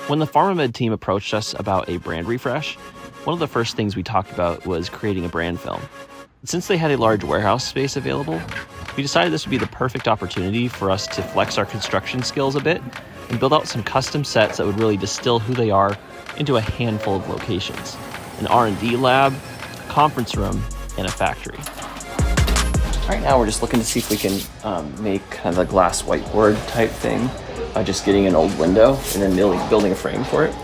When the PharmaMed team approached us about a brand refresh, one of the first things we talked about was creating a brand film. Since they had a large warehouse space available, we decided this would be the perfect opportunity for us to flex our construction skills a bit and build out some custom sets that would really distill who they are into a handful of locations: an R&D lab, a conference room, and a factory. Right now we're just looking to see if we can make kind of a glass whiteboard type thing by just getting an old window and then building a frame for it.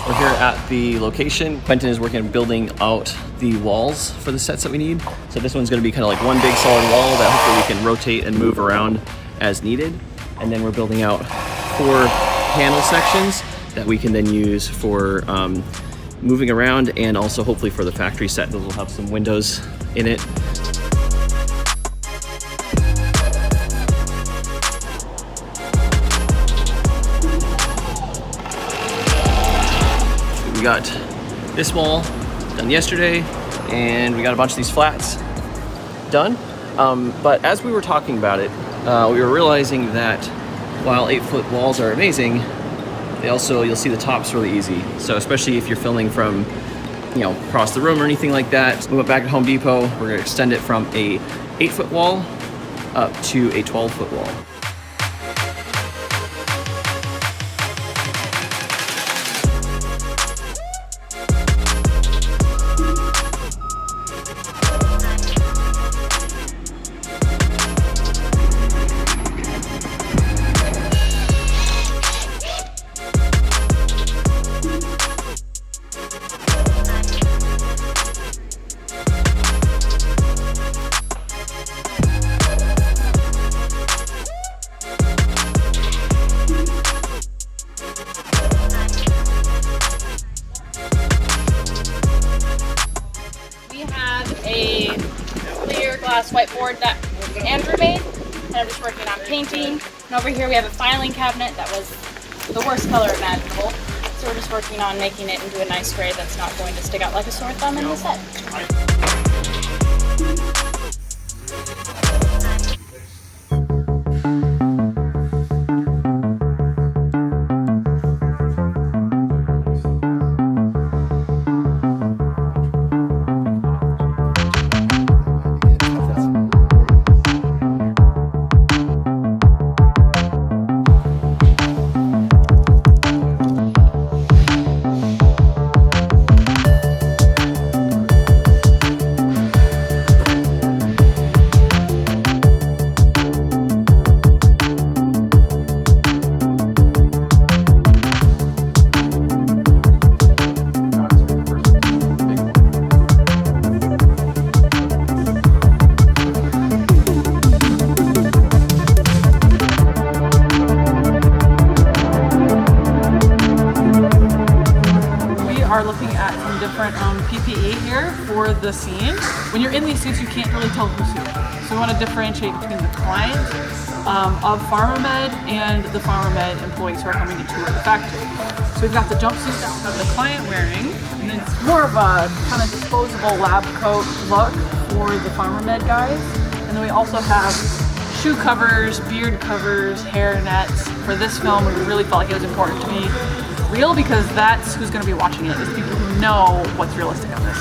We're here at the location. Quentin is working on building out the walls for the sets that we need. So this one's going to be kind of like one big solid wall that hopefully we can rotate and move around as needed. And then we're building out 4 panel sections that we can then use for moving around, and also hopefully for the factory set. Those will have some windows in it. We got this wall done yesterday, and we got a bunch of these flats done. But as we were talking about it, we were realizing that while 8-foot walls are amazing, they also, you'll see the tops really easy. So especially if you're filming from, across the room or anything like that. We went back to Home Depot. We're gonna extend it from a 8-foot wall up to a 12-foot wall. A clear glass whiteboard that Andrew made, and I'm just working on painting. And over here we have a filing cabinet that was the worst color imaginable, so we're just working on making it into a nice gray that's not going to stick out like a sore thumb in the set. Looking at some different PPE here for the scene. When you're in these suits, you can't really tell who's who. So we want to differentiate between the client of PharmaMed and the PharmaMed employees who are coming to tour the factory. So we've got the jumpsuit that we have the client wearing, and then it's more of a kind of disposable lab coat look for the PharmaMed guys. And then we also have shoe covers, beard covers, hair nets. For this film, we really felt like it was important to be real, because that's who's going to be watching it, is people who know what's realistic on this.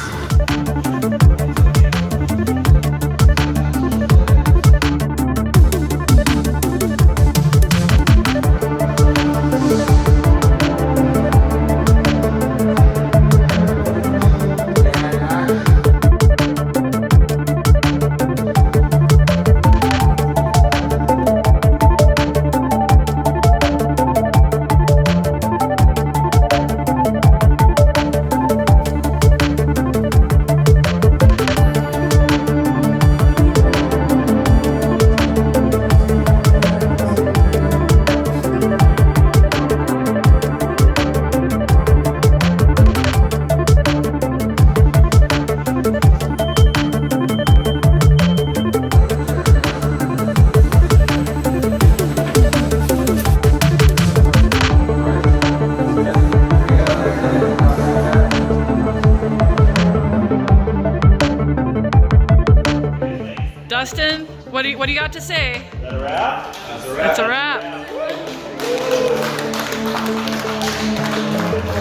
What do you got to say? Is that a wrap? That's a wrap. It's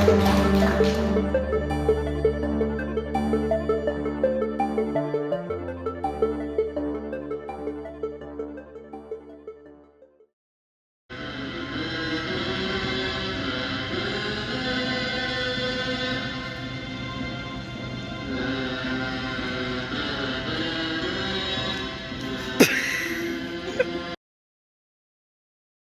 a wrap.